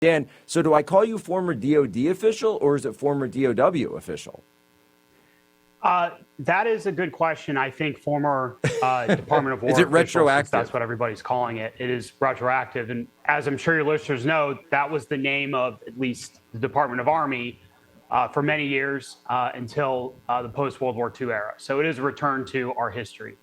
Dan, so do I call you former DOD official or is it former DOW official? That is a good question. I think former Department of Is War it official, since that's retroactive? what everybody's calling it. It is retroactive. And as I'm sure your listeners know, that was the name of at least the Department of Army for many years until the post-World War II era. So it is a return to our history.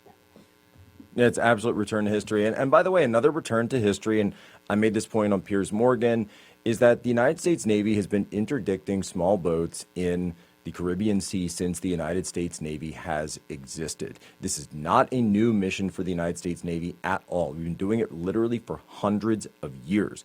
It's absolute return to history. And by the way, another return to history, and I made this point on Piers Morgan, is that the United States Navy has been interdicting small boats in the Caribbean Sea since the United States Navy has existed. This is not a new mission for the United States Navy at all. We've been doing it literally for hundreds of years.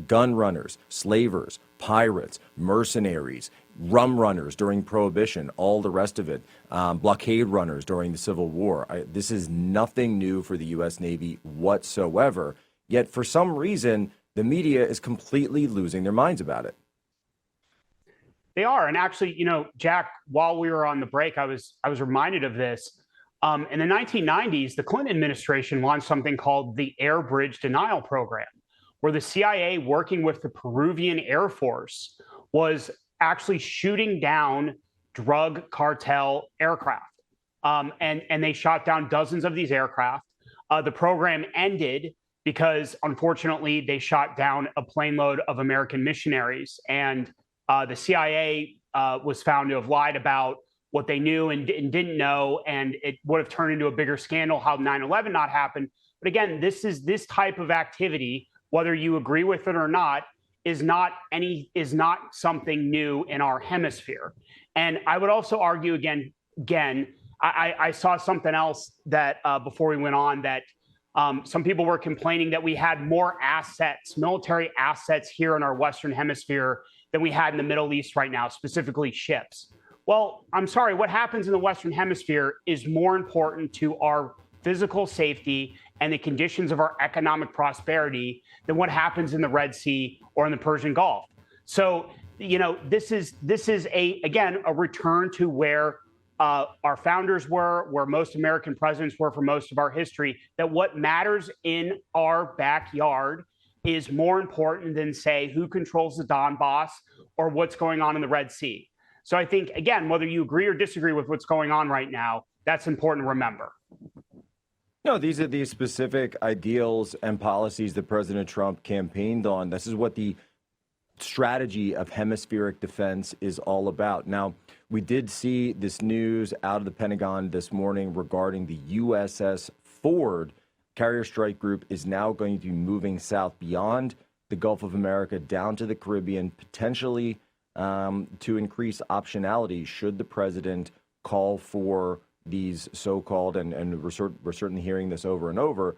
Gun runners, slavers, pirates, mercenaries, rum runners during Prohibition, all the rest of it, blockade runners during the Civil War. This is nothing new for the U.S. Navy whatsoever. Yet for some reason, the media is completely losing their minds about it. They are. And actually, Jack, while we were on the break, I was reminded of this. In the 1990s, the Clinton administration launched something called the Air Bridge Denial Program, where the CIA, working with the Peruvian Air Force, was actually shooting down drug cartel aircraft. And they shot down dozens of these aircraft. The program ended because, unfortunately, they shot down a plane load of American missionaries. And the CIA was found to have lied about what they knew and didn't know, and it would have turned into a bigger scandal how 9/11 not happened. But again, this type of activity, whether you agree with it or not, is not something new in our hemisphere. And I would also argue again, I saw something else that before we went on that some people were complaining that we had more assets, military assets here in our Western hemisphere than we had in the Middle East right now, specifically ships. Well, I'm sorry, what happens in the Western hemisphere is more important to our physical safety and the conditions of our economic prosperity than what happens in the Red Sea or in the Persian Gulf. So, this is again a return to where our founders were, where most American presidents were for most of our history, that what matters in our backyard is more important than, say, who controls the Donbass or what's going on in the Red Sea. So I think, again, whether you agree or disagree with what's going on right now, that's important to remember. No, these are the specific ideals and policies that President Trump campaigned on. This is what the strategy of hemispheric defense is all about. Now, we did see this news out of the Pentagon this morning regarding the USS Ford. Carrier Strike Group is now going to be moving south beyond the Gulf of America down to the Caribbean, potentially to increase optionality should the president call for these so-called, and we're certainly hearing this over and over,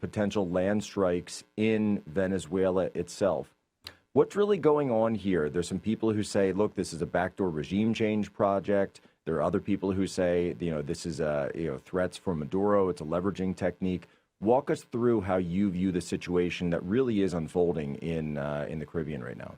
potential land strikes in Venezuela itself. What's really going on here? There's some people who say, look, this is a backdoor regime change project. There are other people who say, this is threats from Maduro. It's a leveraging technique. Walk us through how you view the situation that really is unfolding in the Caribbean right now.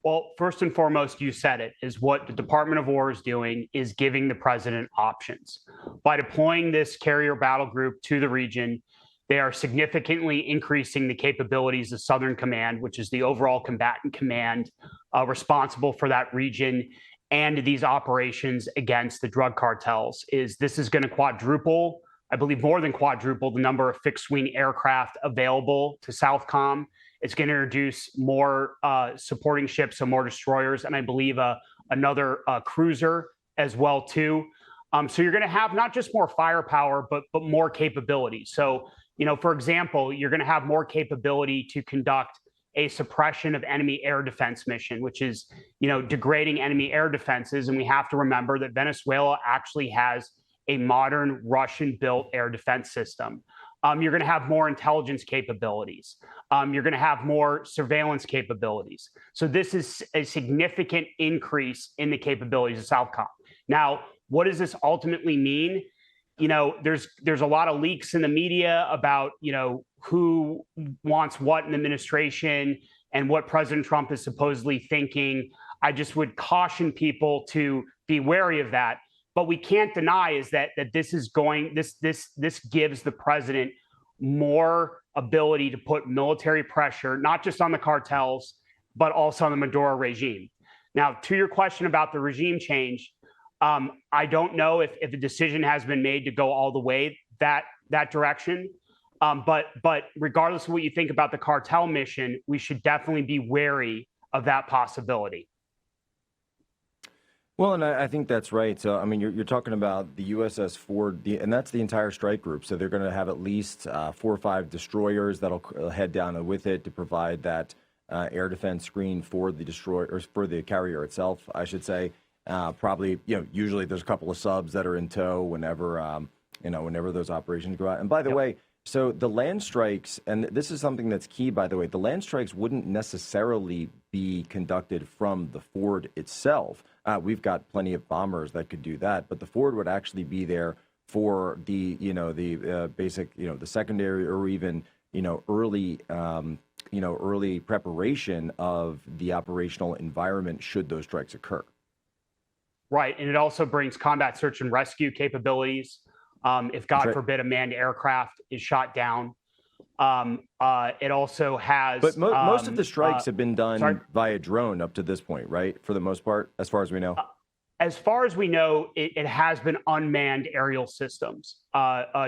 Well, first and foremost, you said it, is what the Department of War is doing is giving the president options. By deploying this carrier battle group to the region, they are significantly increasing the capabilities of Southern Command, which is the overall combatant command responsible for that region and these operations against the drug cartels. This is going to quadruple, I believe more than quadruple, the number of fixed-wing aircraft available to Southcom. It's going to introduce more supporting ships, so more destroyers, and I believe another cruiser as well too. So you're going to have not just more firepower, but more capability. So, for example, you're going to have more capability to conduct a suppression of enemy air defense mission, which is, degrading enemy air defenses. And we have to remember that Venezuela actually has a modern Russian-built air defense system. You're going to have more intelligence capabilities. You're going to have more surveillance capabilities. So this is a significant increase in the capabilities of Southcom. Now, what does this ultimately mean? There's a lot of leaks in the media about, who wants what in the administration and what President Trump is supposedly thinking. I just would caution people to be wary of that. But we can't deny is that this gives the president more ability to put military pressure, not just on the cartels, but also on the Maduro regime. Now, to your question about the regime change, I don't know if a decision has been made to go all the way that direction. But regardless of what you think about the cartel mission, we should definitely be wary of that possibility. Well, and I think that's right. So, I mean, you're talking about the USS Ford, and that's the entire strike group. So they're going to have at least 4 or 5 destroyers that'll head down with it to provide that air defense screen for the destroyer, or for the carrier itself, I should say. Probably, usually there's a couple of subs that are in tow whenever, whenever those operations go out. And by the way, so the land strikes, and this is something that's key, by the way, the land strikes wouldn't necessarily be conducted from the Ford itself. We've got plenty of bombers that could do that, but the Ford would actually be there for the, basic, the secondary or even, early, early preparation of the operational environment should those strikes occur. Right, and it also brings combat search and rescue capabilities. If God forbid a manned aircraft is shot down, it also has. But most of the strikes have been done via drone up to this point, right? For the most part, as far as we know. As far as we know, it has been unmanned aerial systems,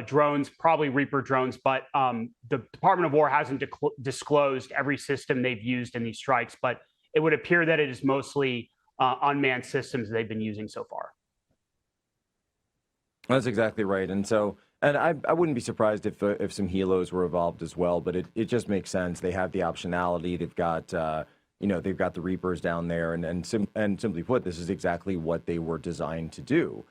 drones, probably Reaper drones, but the Department of War hasn't disclosed every system they've used in these strikes. But it would appear that it is mostly unmanned systems they've been using so far. That's exactly right. And so, and I wouldn't be surprised if some helos were involved as well, but it just makes sense. They have the optionality. They've got, they've got the Reapers down there. And simply put, this is exactly what they were designed to do.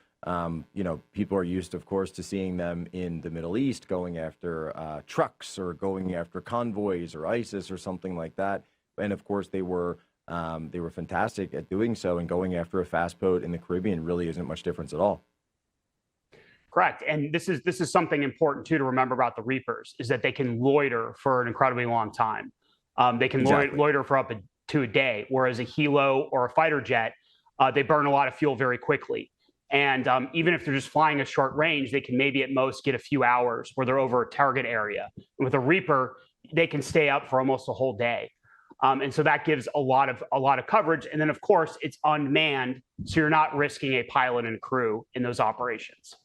People are used, of course, to seeing them in the Middle East going after trucks or going after convoys or ISIS or something like that. And of course, they were fantastic at doing so, and going after a fast boat in the Caribbean really isn't much difference at all. Correct. And this is something important, too, to remember about the Reapers, is that they can loiter for an incredibly long time. They can loiter for up to a day, whereas a helo or a fighter jet, they burn a lot of fuel very quickly. And even if they're just flying a short range, they can maybe at most get a few hours where they're over a target area. With a Reaper, they can stay up for almost a whole day. And so that gives a lot of coverage. And then, of course, it's unmanned, so you're not risking a pilot and crew in those operations.